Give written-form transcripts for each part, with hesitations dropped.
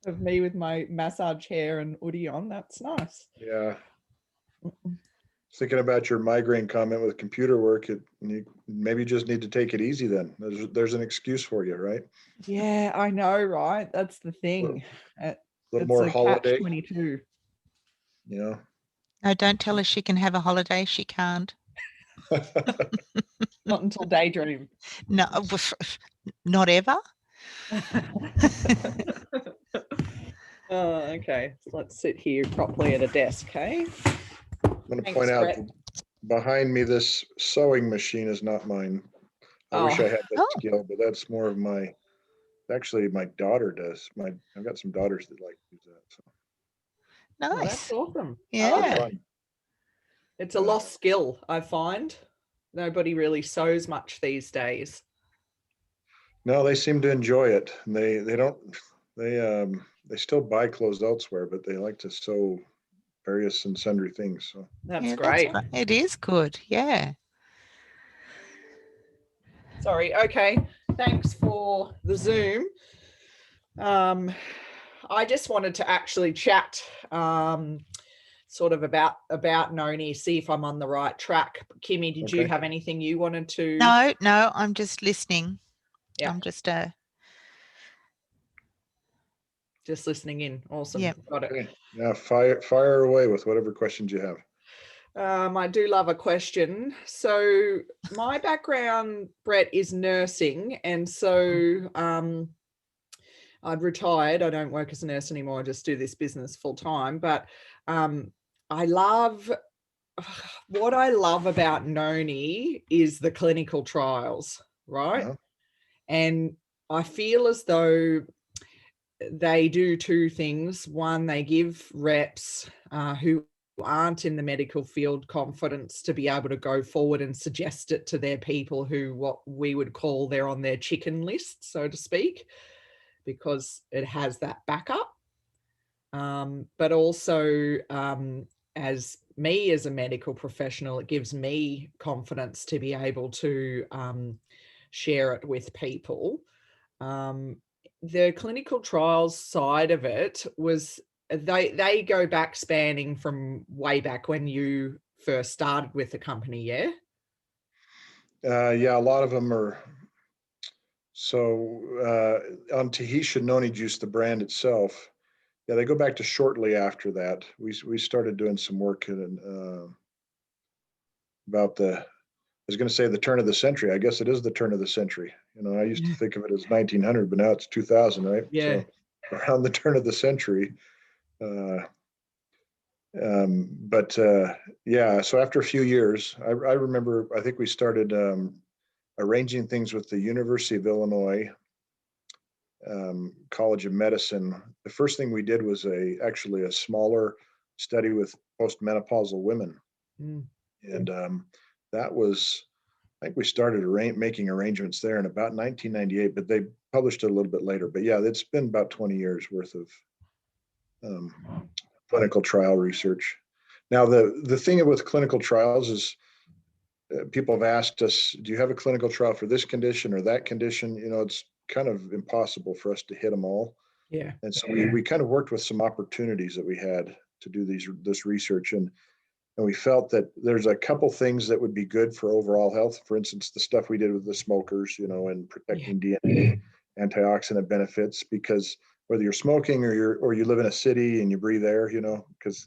of me with my massage hair and hoodie on. That's nice. Yeah. Thinking about your migraine comment with computer work, you maybe just need to take it easy then. There's an excuse for you, right? Yeah, I know, right? That's the A little, thing. little It's more a catch holiday, 22. you know. No, don't tell her she can have a holiday. She can't. Not until daydream. No, not ever. Okay, so let's sit here properly at a desk, okay? I'm going to Thanks, point out Brett. behind me, this sewing machine is not mine. I wish I Oh, had that Oh, skill, but that's more of my, actually my daughter does. I've got some daughters that like to use that. So well, that's nice. awesome. I they're love Yeah. it. fun. It's a lost skill, I find. Nobody really sews much these days. No, they seem to enjoy it. And they don't they still buy clothes elsewhere, but they like to sew various and sundry things. So That's Yeah, that's great. great. It is good. Yeah. Sorry. Okay. Thanks for the Zoom. I just wanted to actually chat sort of about Noni, see if I'm on the right track. Kimmy, did you okay. have anything you wanted to? No, I'm just listening. Yeah. I'm just Just listening in. Awesome. yeah. Got it. Okay. Yeah, fire away with whatever questions you have. I do love a question. So my background, Brett, is nursing, and so I've retired. I don't work as a nurse anymore. I just do this business full time. But I love what I love about Noni is the clinical trials, right? Uh-huh. And I feel as though they do two things. One, they give reps who aren't in the medical field confidence to be able to go forward and suggest it to their people who what we would call they're on their chicken list, so to speak, because it has that backup. But also, as me as a medical professional, it gives me confidence to be able to share it with people. The clinical trials side of it was they go back spanning from way back when you first started with the company, yeah? Yeah, a lot of them are. So on Tahitian Noni juice, the brand itself, yeah, they go back to shortly after that. We started doing some work about I was going to say the turn of the century. I guess it is the turn of the century. I used to think of it as 1900, but now it's 2000, right? Yeah. So around the turn of the century. Uh, but yeah, so after a few years, I remember, I think we started arranging things with the University of Illinois College of Medicine. The first thing we did was actually a smaller study with postmenopausal women, and that was, I think we started making arrangements there in about 1998, but they published it a little bit later. But yeah, it's been about 20 years worth of clinical trial research. Now, the thing with clinical trials is people have asked us, do you have a clinical trial for this condition or that condition? It's kind of impossible for us to hit them all. Yeah. And so we kind of worked with some opportunities that we had to do this research. And we felt that there's a couple things that would be good for overall health. For instance, the stuff we did with the smokers, and protecting DNA, antioxidant benefits, because whether you're smoking or you live in a city and you breathe air, because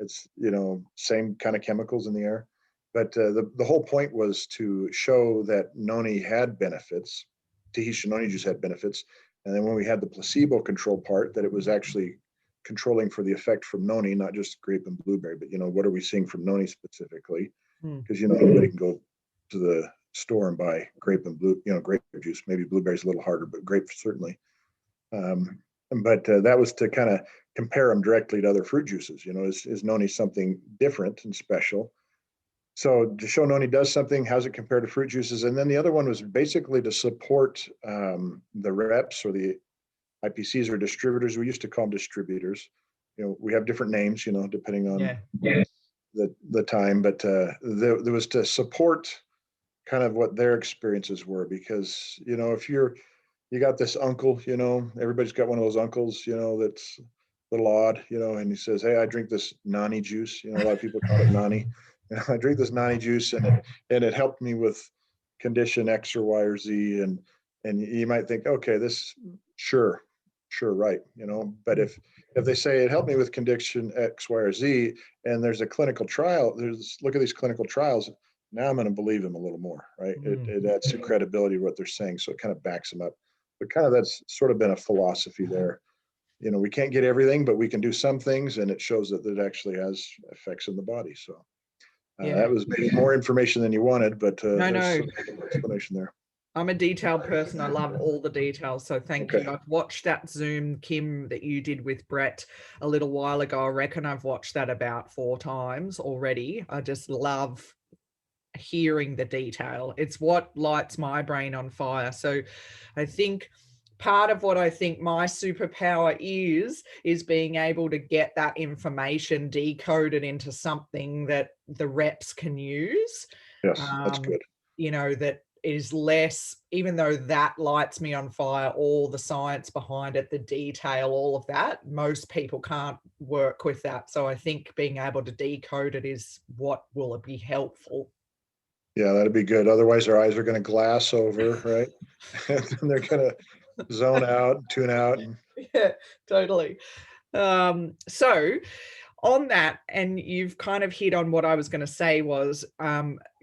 it's, same kind of chemicals in the air. But the whole point was to show that Noni had benefits, Tahitian Noni juice had benefits. And then when we had the placebo control part, that it was actually controlling for the effect from Noni, not just grape and blueberry, but what are we seeing from Noni specifically? Because anybody can go to the store and buy grape and grape juice. Maybe blueberry's a little harder, but grape certainly. But that was to kind of compare them directly to other fruit juices. Is Noni something different and special? So to show Noni does something, how's it compared to fruit juices? And then the other one was basically to support the reps or the IPCs or distributors. We used to call them distributors. We have different names, depending on the time, but there was to support kind of what their experiences were, because if you're you got this uncle, everybody's got one of those uncles, that's a little odd, and he says, hey, I drink this Noni juice. A lot of people call it Noni. I drink this Noni juice and it helped me with condition X or Y or Z. And you might think, okay, this, sure, right. But if they say it helped me with condition X, Y, or Z, and there's a clinical trial, look at these clinical trials. Now I'm going to believe them a little more, right? It adds some credibility to what they're saying. So it kind of backs them up. But kind of that's sort of been a philosophy there. We can't get everything, but we can do some things, and it shows that it actually has effects in the body. So that was maybe more information than you wanted, but there's some explanation there. I'm a detailed person. I love all the details. So thank you. I've watched that Zoom, Kim, that you did with Brett a little while ago. I reckon I've watched that about 4 times already. I just love hearing the detail. It's what lights my brain on fire. So I think part of what I think my superpower is being able to get that information decoded into something that the reps can use. Yes, that's good. That is less, even though that lights me on fire, all the science behind it, the detail, all of that, most people can't work with that. So I think being able to decode it is what will be helpful. Yeah, that'd be good. Otherwise, our eyes are going to glass over, right? And they're going to zone out, tune out. Yeah, totally. So on that, and you've kind of hit on what I was going to say was,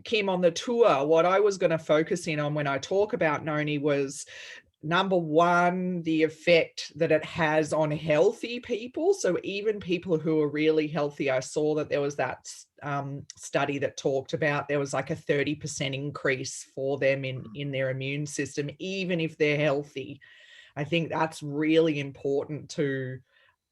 Kim, on the tour, what I was going to focus in on when I talk about Noni was, number one, the effect that it has on healthy people. So even people who are really healthy, I saw that there was that study that talked about there was like a 30% increase for them in their immune system, even if they're healthy. I think that's really important to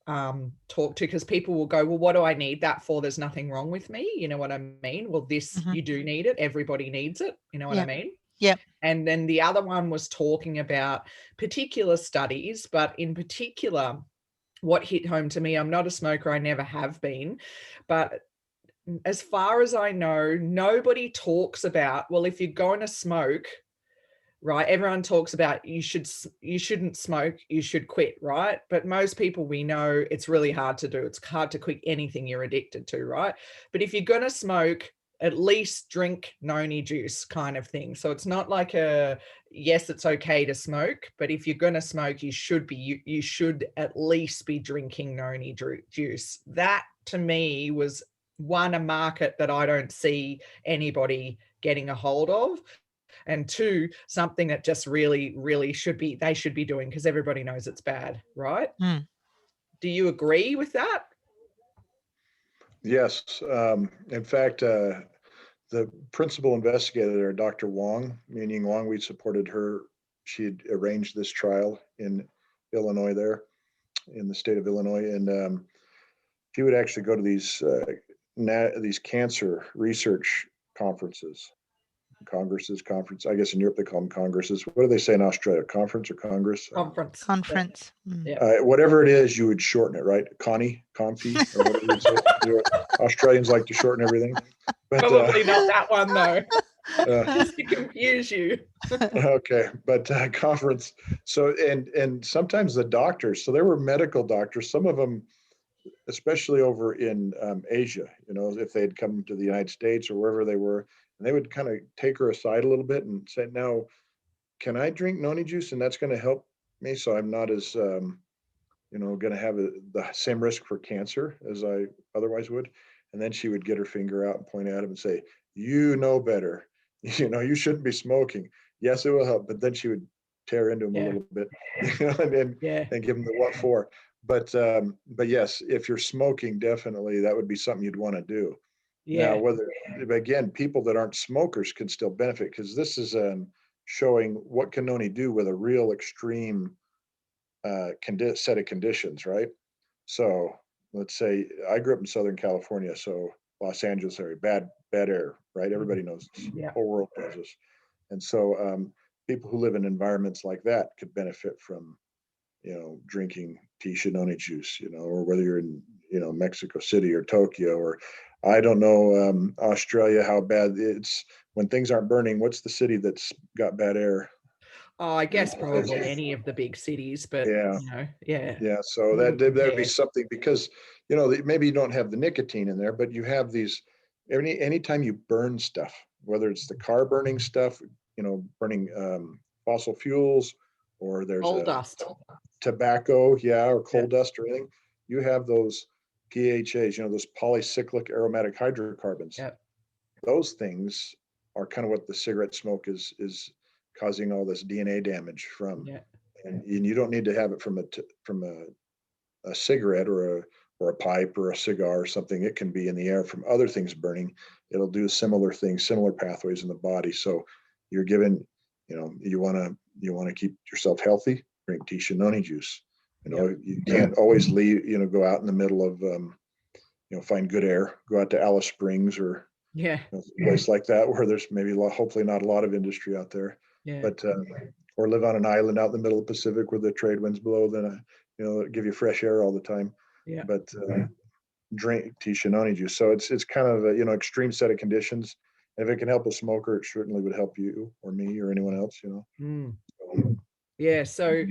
talk to, because people will go, well, what do I need that for? There's nothing wrong with me. You know what I mean? Well, this, you do need it. Everybody needs it. You know what I mean? Yeah. And then the other one was talking about particular studies, but in particular, what hit home to me, I'm not a smoker, I never have been, but as far as I know, nobody talks about, well, if you're going to smoke, right? Everyone talks about you shouldn't smoke, you should quit, right? But most people, we know it's really hard to do. It's hard to quit anything you're addicted to, right? But if you're going to smoke, at least drink Noni juice kind of thing. So it's not like yes, it's okay to smoke, but if you're going to smoke, you should at least be drinking Noni juice. That to me was one, a market that I don't see anybody getting a hold of. And two, something that just really, really they should be doing, because everybody knows it's bad, right? Do you agree with that? Yes. In fact, the principal investigator, Dr. Wong, meaning Wong, we supported her. She had arranged this trial in Illinois, there in the state of Illinois. And he would actually go to these cancer research conferences. Conference. I guess in Europe they call them congresses. What do they say in Australia? Conference or Congress? Conference. Whatever it is, you would shorten it, right? Confi, or whatever you say. Australians like to shorten everything. But, probably not that one though. Just to confuse you. Okay, but conference. So and sometimes the doctors. So there were medical doctors. Some of them, especially over in Asia, if they had come to the United States or wherever they were, and they would kind of take her aside a little bit and say, now, can I drink Noni juice? And that's going to help me, so I'm not as, going to have the same risk for cancer as I otherwise would. And then she would get her finger out and point at him and say, you know better. You shouldn't be smoking. Yes, it will help. But then she would tear into him a little bit, and give him the what for. But yes, if you're smoking, definitely that would be something you'd want to do. Now, again, people that aren't smokers can still benefit, because this is showing what can Noni do with a real extreme set of conditions, right? So let's say I grew up in Southern California, so Los Angeles area, bad air, right? Everybody knows this. The whole world knows this. And so people who live in environments like that could benefit from, drinking Tisha Noni juice, or whether you're in, Mexico City or Tokyo, or I don't know, Australia, how bad it's when things aren't burning. What's the city that's got bad air? Oh, I guess It's- probably any of the big cities, but Yeah. yeah. Yeah, so Wouldn't that'd be compare. something, because maybe you don't have the nicotine in there, but you have these, anytime you burn stuff, whether it's the car burning stuff, burning fossil fuels, or there's Coal a dust. tobacco, or coal Yeah. dust or anything, you have those PHAs, those polycyclic aromatic hydrocarbons. Yeah. Those things are kind of what the cigarette smoke is causing all this DNA damage from. Yeah. And you don't need to have it from a cigarette or a pipe or a cigar or something. It can be in the air from other things burning. It'll do similar things, similar pathways in the body. So you're given, you want to keep yourself healthy, drink tea Noni juice. You can't always leave, go out in the middle of, find good air, go out to Alice Springs or Yeah. a place like that where there's maybe hopefully not a lot of industry out there. Yeah. But or live on an island out in the middle of the Pacific where the trade winds blow, then give you fresh air all the time. Yeah. But drink tea Noni juice. So it's kind of a extreme set of conditions. And if it can help a smoker, it certainly would help you or me or anyone else. Mm. So, Yeah. So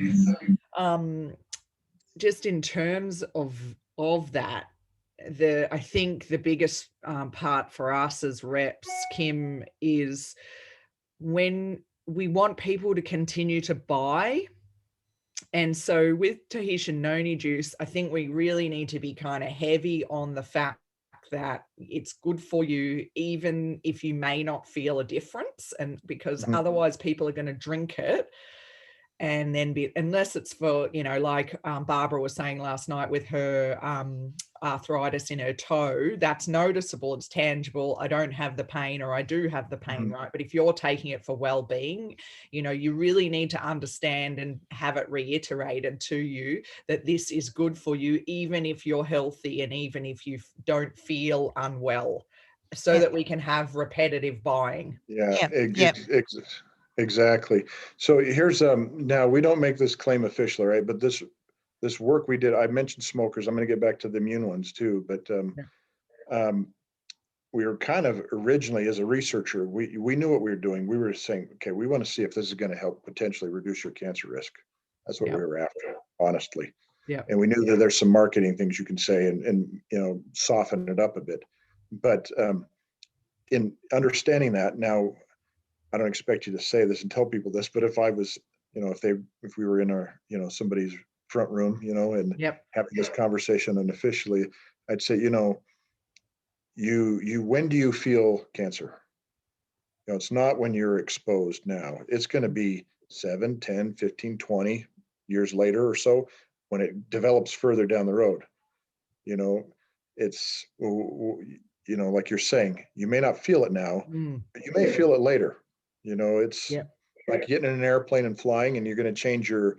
just in terms of that, I think the biggest part for us as reps, Kim, is when we want people to continue to buy. And so with Tahitian Noni juice, I think we really need to be kind of heavy on the fact that it's good for you, even if you may not feel a difference. And because otherwise people are going to drink it and then unless it's for, like Barbara was saying last night with her arthritis in her toe, that's noticeable, it's tangible. I don't have the pain, or I do have the pain, right? But if you're taking it for well-being, you really need to understand and have it reiterated to you that this is good for you, even if you're healthy and even if you don't feel unwell, so that we can have repetitive buying. Exactly. So here's now we don't make this claim officially, right? But this work we did, I mentioned smokers. I'm going to get back to the immune ones too, but we were kind of originally, as a researcher, we knew what we were doing. We were saying, okay, we want to see if this is going to help potentially reduce your cancer risk. That's what we were after, honestly. Yeah. And we knew that there's some marketing things you can say and soften it up a bit. But in understanding that now, I don't expect you to say this and tell people this, but if I was, if we were in our, somebody's front room, and having this conversation unofficially, I'd say, when do you feel cancer? It's not when you're exposed now. It's going to be 7, 10, 15, 20 years later or so when it develops further down the road. It's, like you're saying, you may not feel it now, but you may feel it later. It's like getting in an airplane and flying, and you're going to change a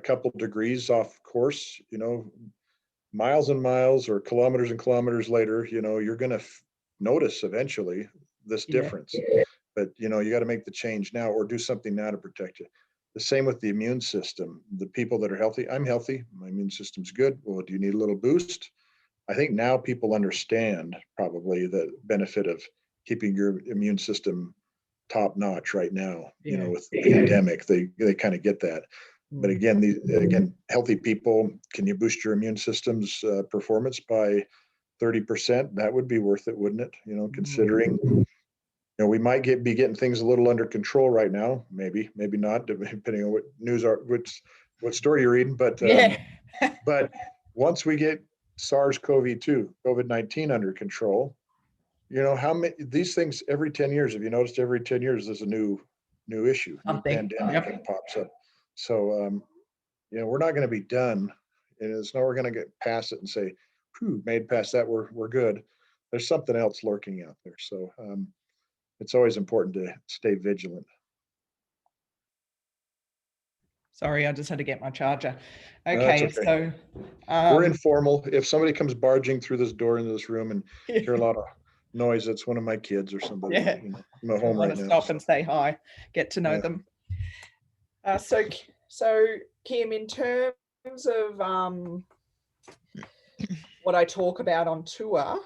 couple degrees off course, miles and miles or kilometers and kilometers later, you're going to notice eventually this difference. But, you got to make the change now or do something now to protect you. The same with the immune system. The people that are healthy, I'm healthy, my immune system's good. Well, do you need a little boost? I think now people understand probably the benefit of keeping your immune system top notch right now. With the pandemic, they kind of get that. But again, healthy people, can you boost your immune system's performance by 30%? That would be worth it, wouldn't it? Considering we might be getting things a little under control right now. Maybe not, depending on what news what story you're reading. But but once we get SARS-CoV-2, COVID-19 under control, how many these things every 10 years, have you noticed every 10 years there's a new issue, new pandemic that pops up. So we're not going to be done, and it's not we're going to get past it and say, made past that, we're good. There's something else lurking out there. So it's always important to stay vigilant. Sorry, I just had to get my charger. Okay. So we're informal. If somebody comes barging through this door into this room and hear a lot of noise, it's one of my kids or somebody. I'm at home right now. Stop and say hi, get to know them. So Kim, in terms of what I talk about on tour,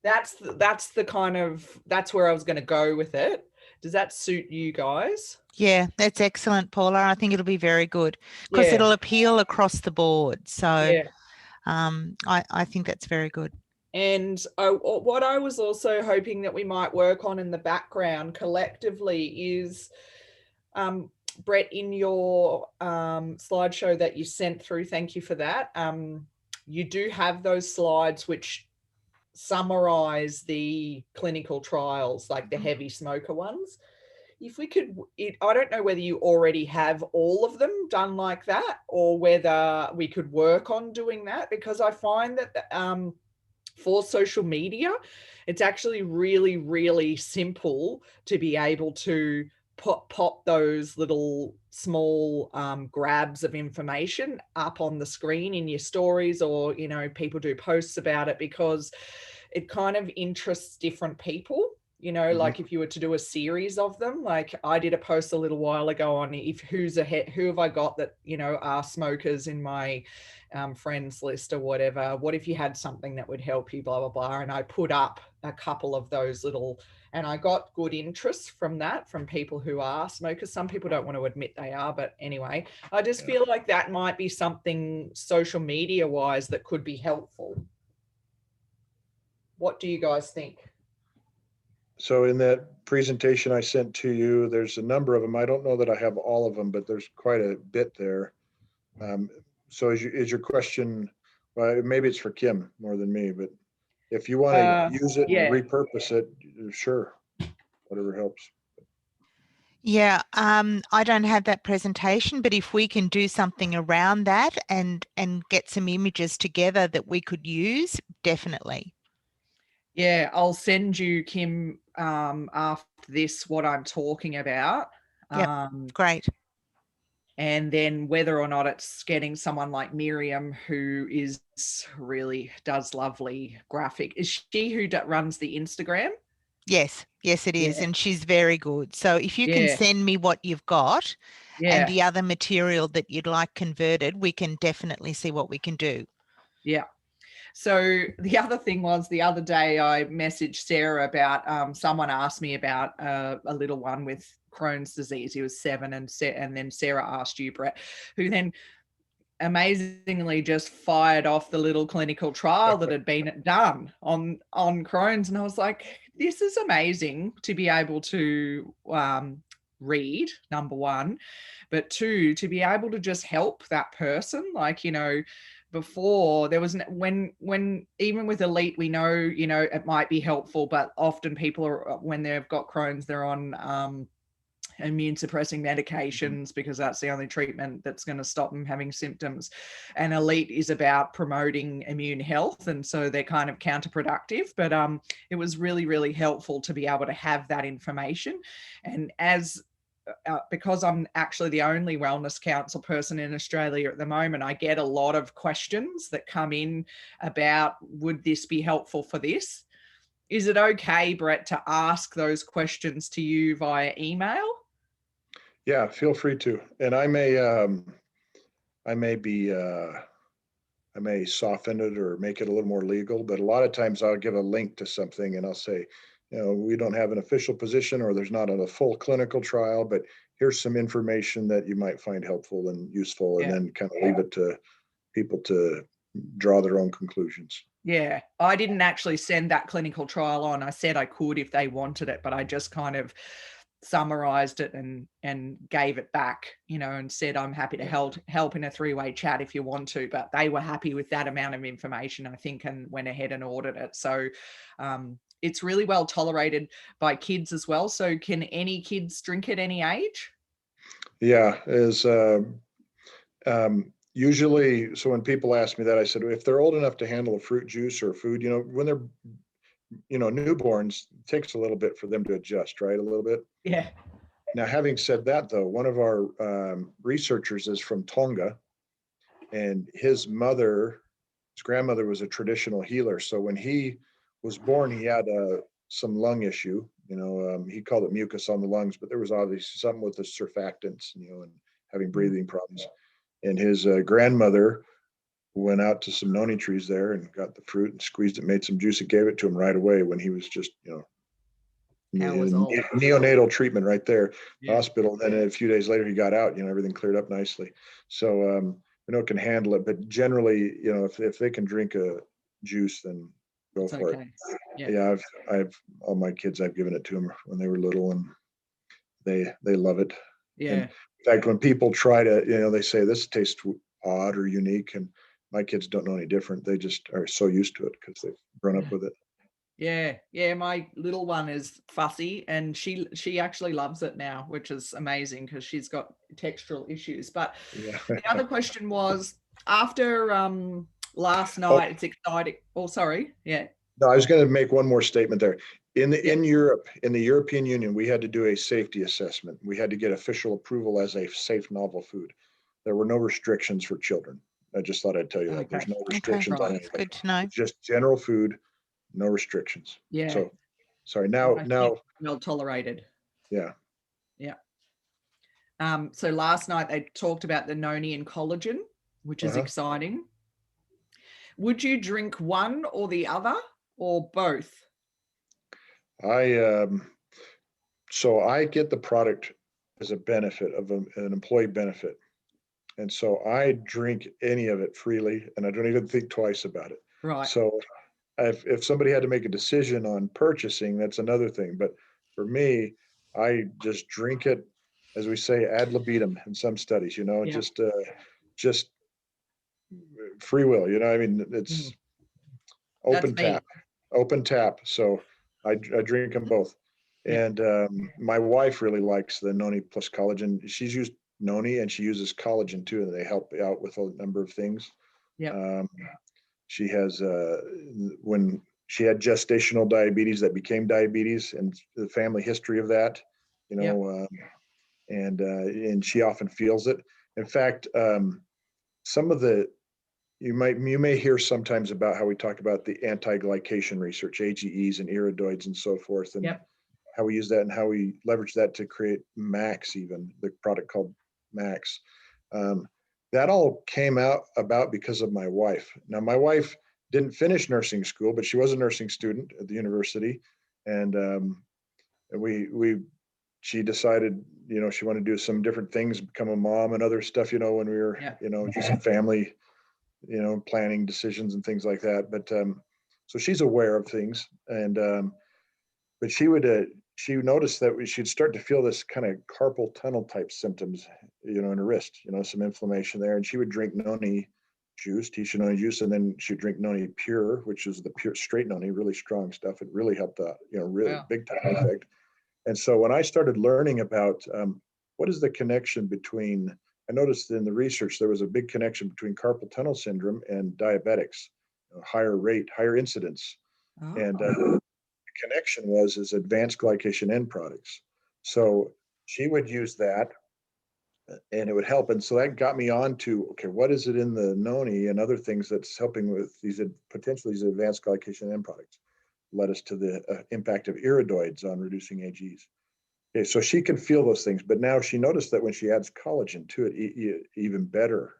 that's where I was going to go with it. Does that suit you guys? Yeah, that's excellent, Paula. I think it'll be very good because Yeah, it'll appeal across the board. So yeah. I think that's very good. And what I was also hoping that we might work on in the background collectively is, Brett, in your slideshow that you sent through, thank you for that. You do have those slides which summarize the clinical trials, like the heavy smoker ones. If we could, I don't know whether you already have all of them done like that or whether we could work on doing that, because I find that for social media, it's actually really, really simple to be able to pop those little small grabs of information up on the screen in your stories, or, you know, people do posts about it because it kind of interests different people. You know, like if you were to do a series of them, like I did a post a little while ago on if who have I got that, you know, are smokers in my friends list or whatever. What if you had something that would help you, blah, blah, blah. And I put up a couple of those little, and I got good interest from that, from people who are smokers. Some people don't want to admit they are, but anyway, I just feel like that might be something social media wise that could be helpful. What do you guys think? So in that presentation I sent to you, there's a number of them. I don't know that I have all of them, but there's quite a bit there. So is your question, well, maybe it's for Kim more than me, but if you want to use it and repurpose it, sure, whatever helps. Yeah, I don't have that presentation, but if we can do something around that and get some images together that we could use, definitely. Yeah, I'll send you, Kim, after this, what I'm talking about. Yep, great. And then whether or not it's getting someone like Miriam, who really does lovely graphic. Is she who runs the Instagram? Yes, it is. Yeah. And she's very good. So if you can send me what you've got and the other material that you'd like converted, we can definitely see what we can do. Yeah. So the other thing was, the other day I messaged Sarah about, someone asked me about a little one with Crohn's disease. He was 7, and then Sarah asked you, Brett, who then amazingly just fired off the little clinical trial that had been done on Crohn's. And I was like, this is amazing to be able to read, number one, but two, to be able to just help that person. Like, you know, before there was, when even with elite, we know, you know, it might be helpful, but often people are, when they've got Crohn's, they're on immune suppressing medications because that's the only treatment that's going to stop them having symptoms. And elite is about promoting immune health, and so they're kind of counterproductive. But it was really, really helpful to be able to have that information. And as because I'm actually the only wellness council person in Australia at the moment, I get a lot of questions that come in about, would this be helpful for this? Is it okay, Brett, to ask those questions to you via email? Yeah, feel free to. And I may soften it or make it a little more legal, but a lot of times I'll give a link to something and I'll say, you know, we don't have an official position or there's not a full clinical trial, but here's some information that you might find helpful and useful, and then kind of leave it to people to draw their own conclusions. Yeah, I didn't actually send that clinical trial on. I said I could if they wanted it, but I just kind of summarized it and gave it back, you know, and said, I'm happy to help in a 3-way chat if you want to. But they were happy with that amount of information, I think, and went ahead and ordered it. So it's really well tolerated by kids as well. So can any kids drink at any age? Yeah, usually, so when people ask me that, I said, if they're old enough to handle a fruit juice or food, you know, when they're, you know, newborns, it takes a little bit for them to adjust, right? A little bit. Yeah. Now, having said that, though, one of our researchers is from Tonga, and his grandmother was a traditional healer. So when he was born, he had some lung issue. You know, he called it mucus on the lungs, but there was obviously something with the surfactants, you know, and having breathing problems. And his grandmother went out to some noni trees there and got the fruit and squeezed it, made some juice, and gave it to him right away when he was just, you know, Neonatal treatment right there, Yeah. hospital. And then a few days later he got out, everything cleared up nicely. So, can handle it, but generally, if they can drink a juice, then go It's for okay. it. Yeah. I've all my kids, I've given it to them when they were little, and they love it. Yeah. And in fact, when people try to, they say this tastes odd or unique, and my kids don't know any different. They just are so used to it because they've grown up with it. Yeah. My little one is fussy, and she actually loves it now, which is amazing because she's got textural issues. But the other question was, after last night, it's exciting. Oh, sorry. Yeah. No, I was going to make one more statement there. In Europe, in the European Union, we had to do a safety assessment. We had to get official approval as a safe novel food. There were no restrictions for children. I just thought I'd tell you that. Okay. There's no restrictions on That's anything. good to know. It's just general food, no restrictions. Yeah. So, sorry. Now, well tolerated. Yeah. Yeah. So last night they talked about the Noni and collagen, which is exciting. Would you drink one or the other, or both? So I get the product as a benefit of an employee benefit. And so I drink any of it freely, and I don't even think twice about it. Right. So if somebody had to make a decision on purchasing, that's another thing. But for me, I just drink it, as we say, ad libitum in some studies, just free will, I mean, it's open tap. So I drink them both. Yeah. And my wife really likes the Noni plus collagen. She's used Noni and she uses collagen too, and they help out with a number of things. Yeah. She has when she had gestational diabetes that became diabetes, and the family history of that, and she often feels it. In fact, some of the you may hear sometimes about how we talk about the anti-glycation research, AGEs and iridoids and so forth, and how we use that and how we leverage that to create Max, even the product called Max. That all came about because of my wife. Now, my wife didn't finish nursing school, but she was a nursing student at the university, and she decided, she wanted to do some different things, become a mom and other stuff, when we were, just a family, planning decisions and things like that. But so she's aware of things, and but she noticed that she'd start to feel this kind of carpal tunnel type symptoms, in her wrist, some inflammation there. And she would drink Noni juice, Tisha Noni juice, and then she'd drink Noni Pure, which is the pure straight Noni, really strong stuff. It really helped out, really big time effect. And so when I started learning about what is the connection between, I noticed in the research, there was a big connection between carpal tunnel syndrome and diabetics, higher incidence. And the connection is advanced glycation end products. So she would use that and it would help. And so that got me on to, okay, what is it in the Noni and other things that's helping with these advanced glycation end products? Led us to the impact of iridoids on reducing AGs. Okay, so she can feel those things, but now she noticed that when she adds collagen to it, even better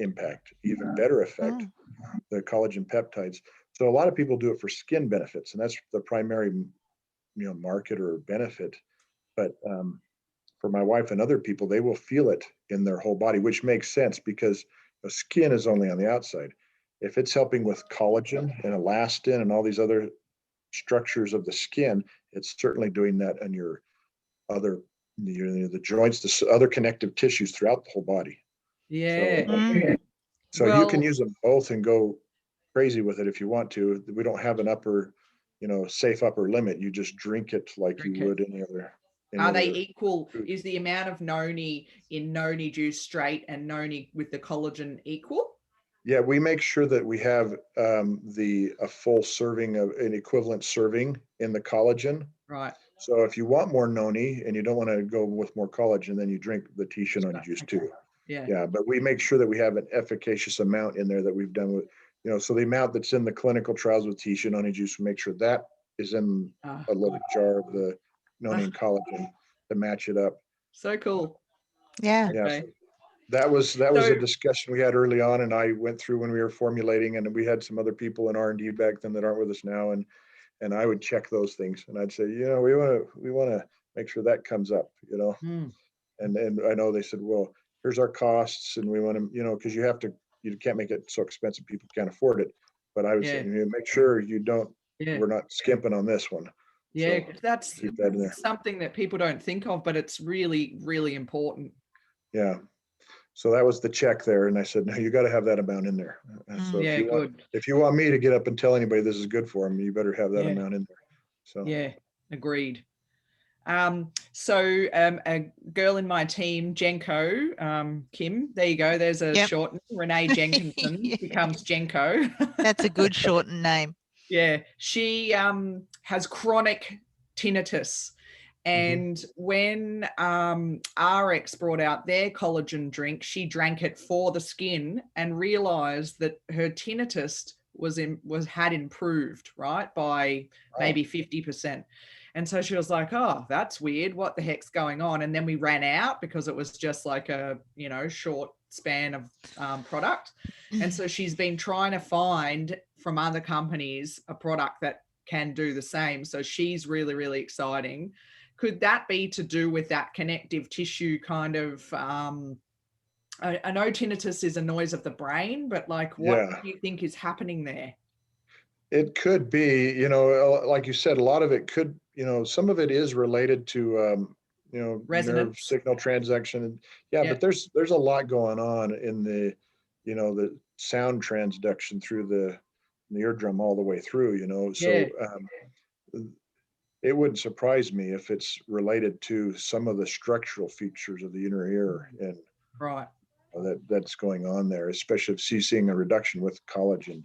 impact, even better effect, the collagen peptides. So a lot of people do it for skin benefits, and that's the primary, market or benefit. But for my wife and other people, they will feel it in their whole body, which makes sense because the skin is only on the outside. If it's helping with collagen and elastin and all these other structures of the skin, it's certainly doing that on your other, the joints, the other connective tissues throughout the whole body. Yeah. So you can use them both and go crazy with it if you want to. We don't have an upper, safe upper limit. You just drink it like you would any other. Are they equal? Is the amount of Noni in Noni juice straight and Noni with the collagen equal? Yeah, we make sure that we have a full serving of an equivalent serving in the collagen. Right. So if you want more Noni and you don't want to go with more collagen, then you drink the Tisha Noni juice too. Yeah, but we make sure that we have an efficacious amount in there that we've done with, so the amount that's in the clinical trials with Tisha Noni juice, we make sure that is in a little jar of the Noni and collagen to match it up. So cool. Yeah. Okay. So that was a discussion we had early on, and I went through when we were formulating, and we had some other people in R&D back then that aren't with us now, and and I would check those things, and I'd say, we want to make sure that comes up, Mm. and I know they said, well, here's our costs, and we want to, because you can't make it so expensive people can't afford it. But I would say, Yeah. make sure Yeah. we're not skimping on this one. Yeah, So that's keep that in there. something that people don't think of, but it's really, really important. Yeah. So that was the check there, and I said, no, you got to have that amount in there. So Yeah, good. if you want me to get up and tell anybody this is good for them, you better have that Yeah. amount in there. So Yeah, agreed. So a girl in my team, Jenko, Kim, there you go. There's a Yep. shorten. Renee Jenkinson Yeah. becomes Jenko. That's a good shortened name. Yeah, she has chronic tinnitus. And when RX brought out their collagen drink, she drank it for the skin and realized that her tinnitus had improved, right, by maybe 50%. And so she was like, oh, that's weird. What the heck's going on? And then we ran out because it was just like a, short span of product. And so she's been trying to find from other companies a product that can do the same. So she's really, really exciting. Could that be to do with that connective tissue kind of, I know tinnitus is a noise of the brain, but like what do you think is happening there? It could be, like you said, a lot of it could, some of it is related to, nerve Resonance. signal transaction. Yeah, but there's a lot going on in the, the sound transduction through the eardrum all the way through, so it wouldn't surprise me if it's related to some of the structural features of the inner ear and right that's going on there, especially if she's seeing a reduction with collagen.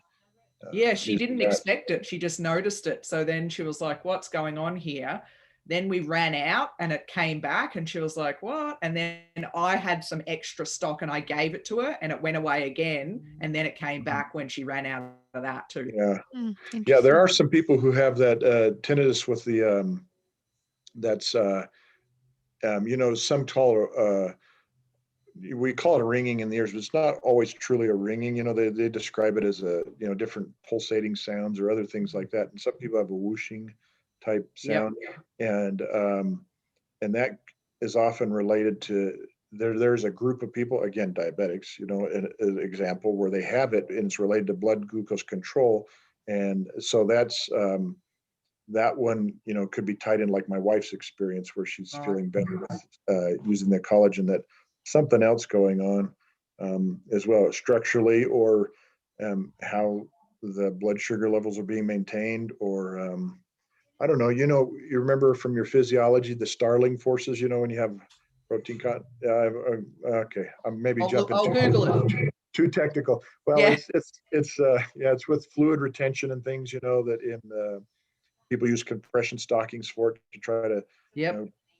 Yeah, she didn't expect it. She just noticed it. So then she was like, what's going on here? Then we ran out and it came back and she was like, what? And then I had some extra stock and I gave it to her and it went away again. And then it came back when she ran out of that too. Yeah. Yeah, there are some people who have that tinnitus with the, some call we call it a ringing in the ears, but it's not always truly a ringing. They describe it as different pulsating sounds or other things like that. And some people have a whooshing type sound, and that is often related to there's a group of people, again, diabetics, an example where they have it and it's related to blood glucose control. And so that's that one, could be tied in like my wife's experience where she's feeling better with using the collagen, that something else going on as well, structurally, or how the blood sugar levels are being maintained, or I don't know, you remember from your physiology, the Starling forces, when you have protein okay, I'm maybe jumping I'll Google it. Too technical. Well, it's with fluid retention and things, that in people use compression stockings for it to try to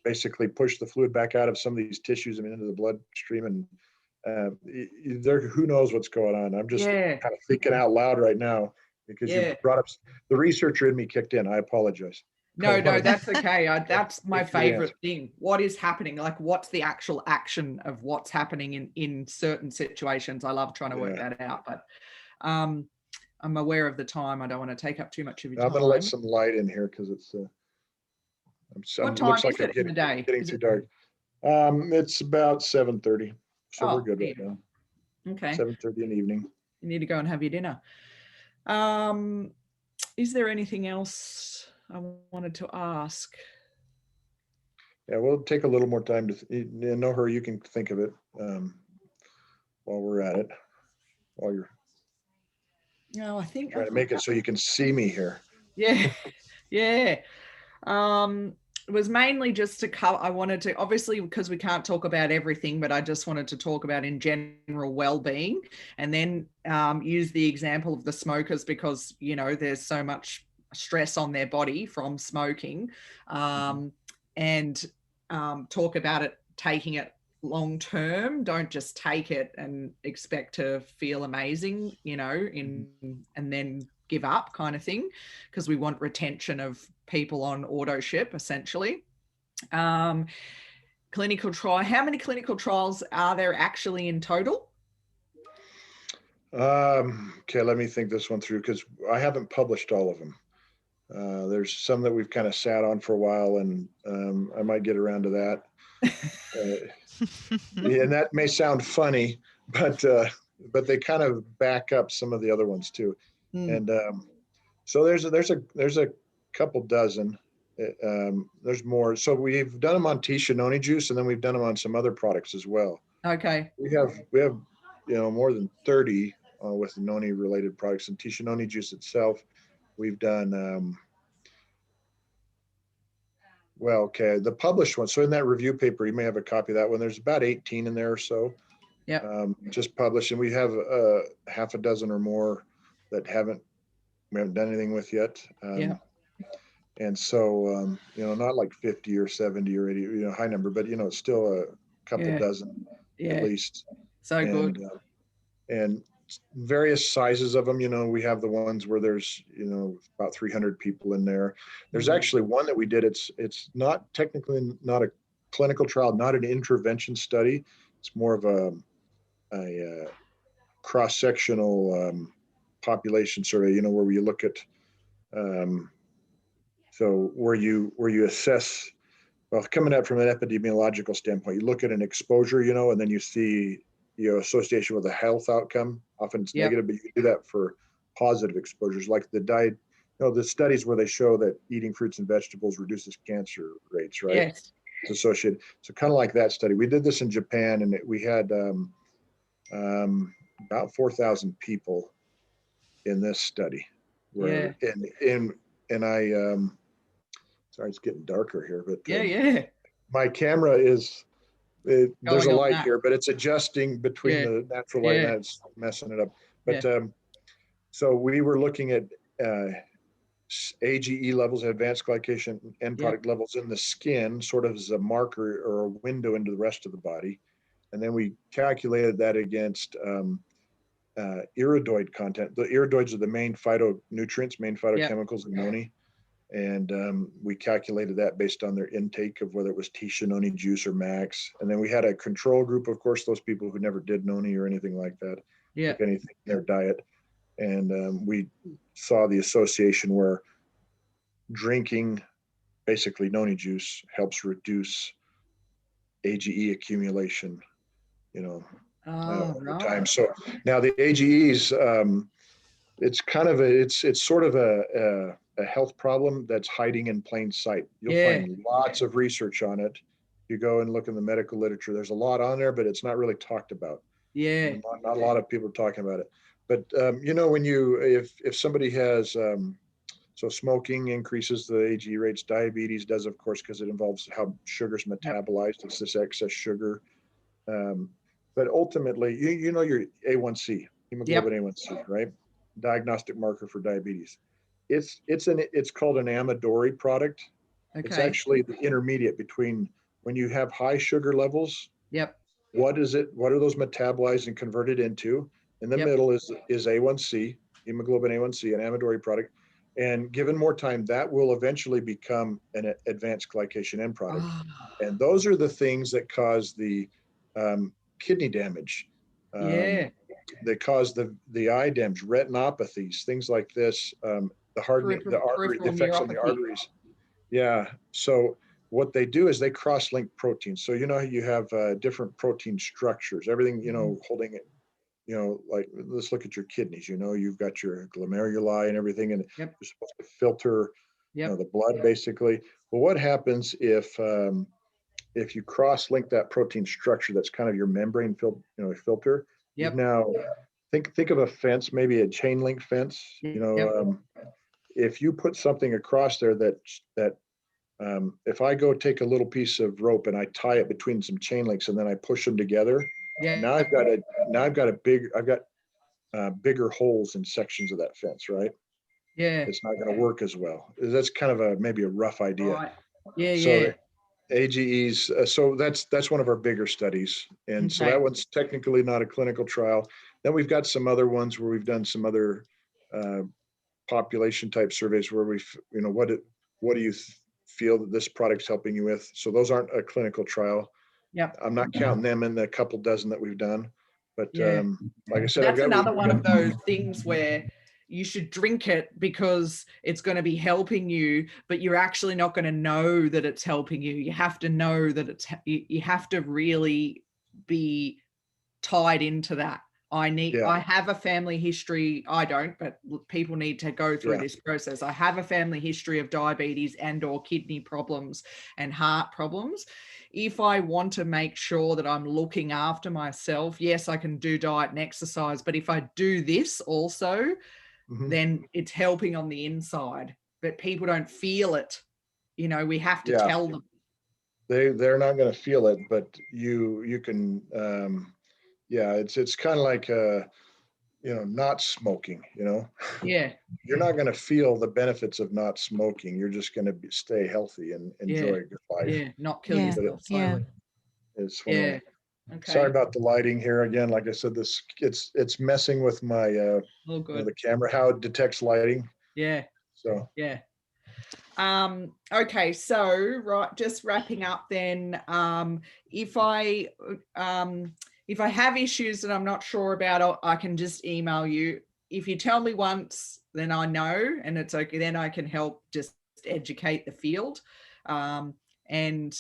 basically push the fluid back out of some of these tissues and into the bloodstream. And who knows what's going on. I'm just kind of thinking out loud right now because you brought up the researcher in me kicked in. I apologize. No, that's okay. That's my favorite thing. What is happening? Like, what's the actual action of what's happening in certain situations? I love trying to work that out, but I'm aware of the time. I don't want to take up too much of your time. I'm going to let some light in here because it's what time looks like is it in the day? Getting too dark. It's about 7:30, so we're good right now. Okay. 7:30 in the evening. You need to go and have your dinner. Is there anything else I wanted to ask? Yeah, we'll take a little more time to no hurry. You can think of it while we're at it. While you're I think trying to make it so you can see me here. Yeah. It was mainly just to cover. I wanted to, obviously, because we can't talk about everything, but I just wanted to talk about in general well-being, and then use the example of the smokers because there's so much stress on their body from smoking, and talk about it, taking it long term. Don't just take it and expect to feel amazing, and then give up kind of thing, because we want retention of people on auto ship essentially. Clinical trial. How many clinical trials are there actually in total? Okay, let me think this one through because I haven't published all of them. There's some that we've kind of sat on for a while, and I might get around to that. And that may sound funny, but they kind of back up some of the other ones too. And so there's a couple dozen. There's more. So we've done them on Tisha Noni juice, and then we've done them on some other products as well. Okay. We have more than 30 with Noni related products. And Tisha Noni juice itself, we've done the published one. So in that review paper, you may have a copy of that one. There's about 18 in there or so. Yeah. Just published, and we have half a dozen or more that we haven't done anything with yet. Yeah. And so, not like 50 or 70 or 80, high number, but, it's still a couple dozen at least. So good. And various sizes of them, we have the ones where there's, about 300 people in there. There's actually one that we did. It's not technically not a clinical trial, not an intervention study. It's more of a cross-sectional population survey, where you look at, so where you assess, well, coming up from an epidemiological standpoint, you look at an exposure, and then you see, association with a health outcome. Often it's negative, but you can do that for positive exposures, like the diet, the studies where they show that eating fruits and vegetables reduces cancer rates, right? Yes. It's associated. So kind of like that study. We did this in Japan, and we had about 4,000 people in this study. Where, and I, sorry, it's getting darker here, but my camera is, there's a light here, but it's adjusting between the natural light and that's messing it up. But so we were looking at AGE levels, advanced glycation end product levels in the skin, sort of as a marker or a window into the rest of the body. And then we calculated that against iridoid content. The iridoids are the main phytonutrients, main phytochemicals in Noni. And we calculated that based on their intake of whether it was Tisha Noni juice or Max. And then we had a control group, of course, those people who never did Noni or anything like that, if anything in their diet. And we saw the association where drinking basically Noni juice helps reduce AGE accumulation, over time. So now the AGEs, it's kind of it's sort of a health problem that's hiding in plain sight. You'll find lots of research on it. You go and look in the medical literature, there's a lot on there, but it's not really talked about. Not a lot of people are talking about it. But when if somebody has so smoking increases the AGE rates, diabetes does, of course, because it involves how sugar's metabolized. It's this excess sugar. But ultimately, your A1C, hemoglobin A1C, right? Diagnostic marker for diabetes. It's called an Amadori product. Okay. It's actually the intermediate between when you have high sugar levels. What is it? What are those metabolized and converted into? In the middle is A1C, hemoglobin A1C, an Amadori product. And given more time, that will eventually become an advanced glycation end product. And those are the things that cause the kidney damage. They cause the eye damage, retinopathies, things like this, the hardening, the artery, the effects on the arteries. So what they do is they cross-link proteins. So you have different protein structures, everything, holding it, like let's look at your kidneys. You've got your glomeruli and everything, and you're supposed to filter the blood basically. Well, what happens if you cross-link that protein structure that's kind of your membrane filter? Now think of a fence, maybe a chain link fence. If you put something across there that if I go take a little piece of rope and I tie it between some chain links and then I push them together, now I've got bigger holes in sections of that fence, right? It's not going to work as well. That's kind of maybe a rough idea. So AGEs, so that's one of our bigger studies. And so that one's technically not a clinical trial. Then we've got some other ones where we've done some other population type surveys where what do you feel that this product's helping you with? So those aren't a clinical trial. I'm not counting them in the couple dozen that we've done. But like I said, that's another one of those things where, you should drink it because it's going to be helping you, but you're actually not going to know that it's helping you. You have to know that you have to really be tied into that. I have a family history. I don't, but people need to go through this process. I have a family history of diabetes and or kidney problems and heart problems. If I want to make sure that I'm looking after myself, yes, I can do diet and exercise, but if I do this also, then it's helping on the inside, but people don't feel it. You know, we have to tell them. They're not going to feel it, but you can, it's kind of like, not smoking, Yeah. You're not going to feel the benefits of not smoking. You're just going to stay healthy and enjoy a good life. Yeah, not kill yourself slowly. It's Okay. Sorry about the lighting here again. Like I said, it's messing with my the camera, how it detects lighting. Yeah. So okay, so just wrapping up then, if I have issues that I'm not sure about, I can just email you. If you tell me once, then I know, and it's okay. Then I can help just educate the field. And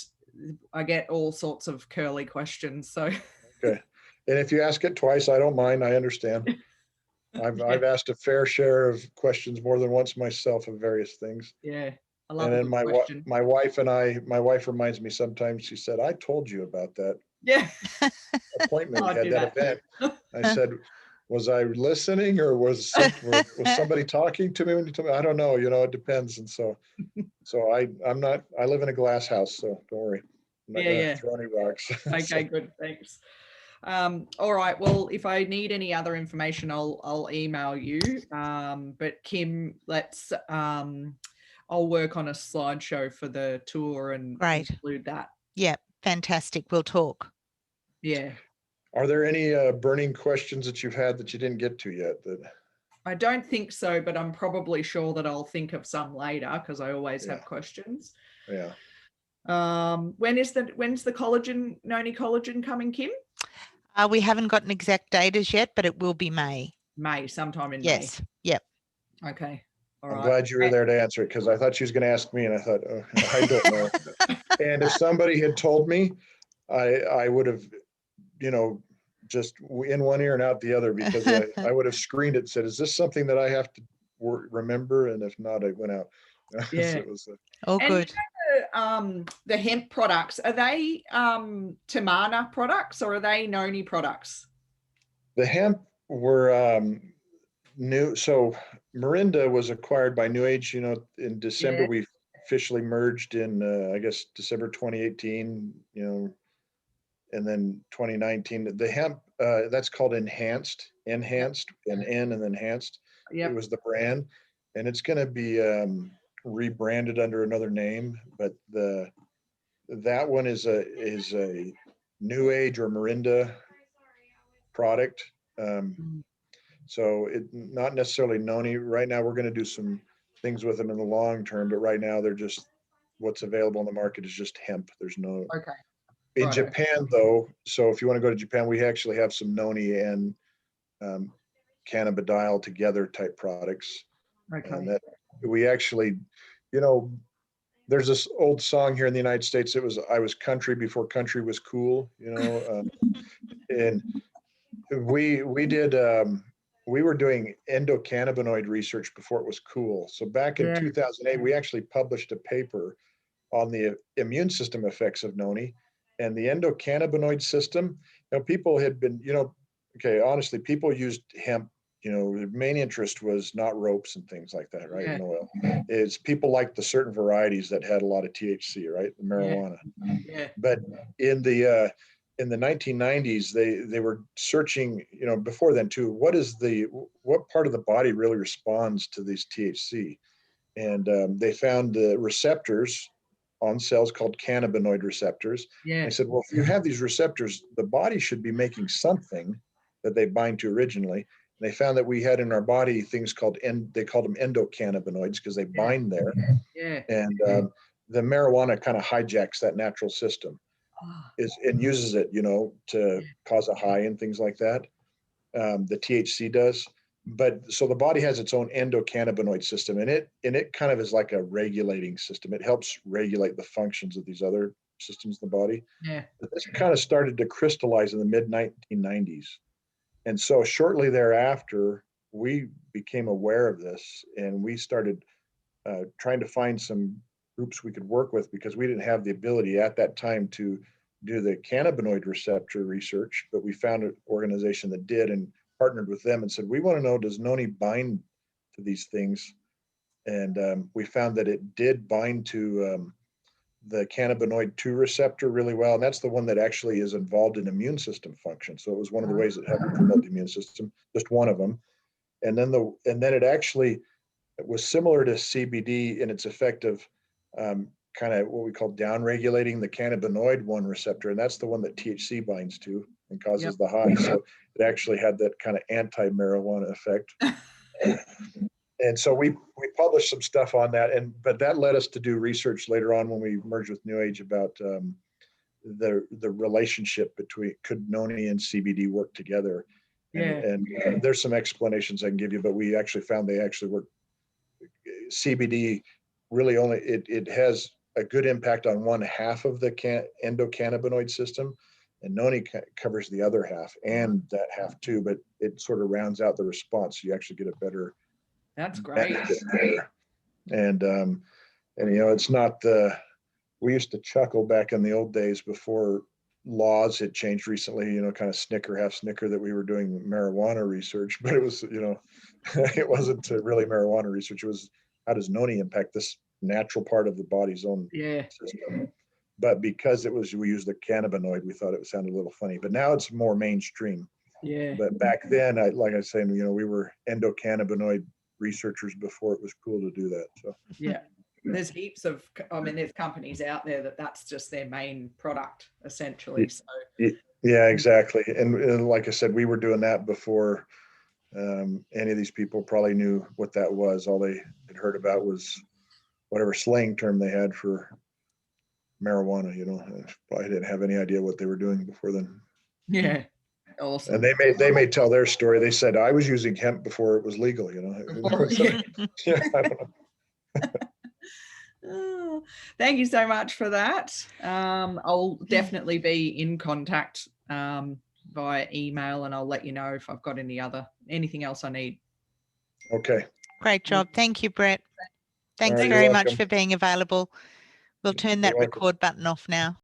I get all sorts of curly questions. So okay, and if you ask it twice, I don't mind. I understand. I've asked a fair share of questions more than once myself of various things. Yeah, I love. And then my wife reminds me sometimes. She said, "I told you about that." Yeah. Appointment. We had that event. I said, was I listening, or was somebody talking to me when you told me? I don't know. It depends. And so I'm not. I live in a glass house, so don't worry. I'm not gonna throw any rocks. Okay, good. Thanks. All right. Well, if I need any other information, I'll email you. But Kim, I'll work on a slideshow for the tour and include that. Yeah, fantastic. We'll talk. Yeah. Are there any burning questions that you've had that you didn't get to yet? I don't think so, but I'm probably sure that I'll think of some later because I always have questions. Yeah. When's the Noni collagen coming, Kim? We haven't got an exact date as yet, but it will be May. May, sometime in May. Yes. Yep. Okay. I'm glad you were there to answer it, because I thought she was going to ask me, and I thought, oh, I don't know. And if somebody had told me, I would have, just in one ear and out the other, because I would have screened it and said, is this something that I have to remember? And if not, I went out. Yeah. So good. The hemp products, are they Tamana products or are they Noni products? The hemp were new. So Mirinda was acquired by New Age, in December. We officially merged in, I guess, December 2018, and then 2019. The hemp, that's called Enhanced, and N and then Enhanced. Yep. It was the brand, and it's going to be rebranded under another name, but that one is a New Age or Mirinda product. So it not necessarily Noni. Right now, we're going to do some things with them in the long term, but right now they're just, what's available in the market is just hemp. There's no. Okay. In Japan, though, so if you want to go to Japan, we actually have some Noni and cannabidiol together type products. Okay. And that we actually, there's this old song here in the United States. It was, I was country before country was cool, and we did, we were doing endocannabinoid research before it was cool. So back in 2008, we actually published a paper on the immune system effects of Noni and the endocannabinoid system. People had been, honestly, people used hemp. The main interest was not ropes and things like that, right? And oil. It's people liked the certain varieties that had a lot of THC, right? The marijuana. Yeah. But in the 1990s, they were searching, before then too, what part of the body really responds to these THC? And they found the receptors on cells called cannabinoid receptors. Yeah. They said, well, if you have these receptors, the body should be making something that they bind to originally. And they found that we had in our body things called, they called them endocannabinoids because they bind there. Yeah. And the marijuana kind of hijacks that natural system. And uses it, to cause a high and things like that. The THC does. but so the body has its own endocannabinoid system, and it kind of is like a regulating system. It helps regulate the functions of these other systems in the body. Yeah. But this kind of started to crystallize in the mid 1990s. And so shortly thereafter, we became aware of this, and we started trying to find some groups we could work with, because we didn't have the ability at that time to do the cannabinoid receptor research, but we found an organization that did and partnered with them and said, we want to know, does Noni bind to these things? And we found that it did bind to the cannabinoid 2 receptor really well. And that's the one that actually is involved in immune system function. So it was one of the ways it helped promote the immune system, just one of them. And then it actually was similar to CBD in its effect of kind of what we call down-regulating the cannabinoid 1 receptor. And that's the one that THC binds to and causes the high. So it actually had that kind of anti-marijuana effect. And so we published some stuff on that, but that led us to do research later on when we merged with New Age about the relationship between, could Noni and CBD work together? And there's some explanations I can give you, but we actually found they actually work. CBD really only it has a good impact on one half of the endocannabinoid system, and Noni covers the other half and that half too, but it sort of rounds out the response. So you actually get a better. That's great. And it's not we used to chuckle back in the old days before laws had changed recently, kind of snicker, half snicker, that we were doing marijuana research, but it was, it wasn't really marijuana research. It was, how does Noni impact this natural part of the body's own system? But because we used the cannabinoid, we thought it sounded a little funny, but now it's more mainstream. Yeah. But back then, like I was saying, we were endocannabinoid researchers before it was cool to do that. So yeah, there's heaps of, there's companies out there that's just their main product essentially. So yeah, exactly. And like I said, we were doing that before any of these people probably knew what that was. All they had heard about was whatever slang term they had for marijuana. Probably didn't have any idea what they were doing before then. Yeah. Awesome. And they may tell their story. They said, I was using hemp before it was legal, Yeah, I don't know. Oh, thank you so much for that. I'll definitely be in contact via email, and I'll let you know if I've got anything else I need. Okay. Great job. Thank you, Brett. Thanks Right, very much for being available. We'll turn that record button off now.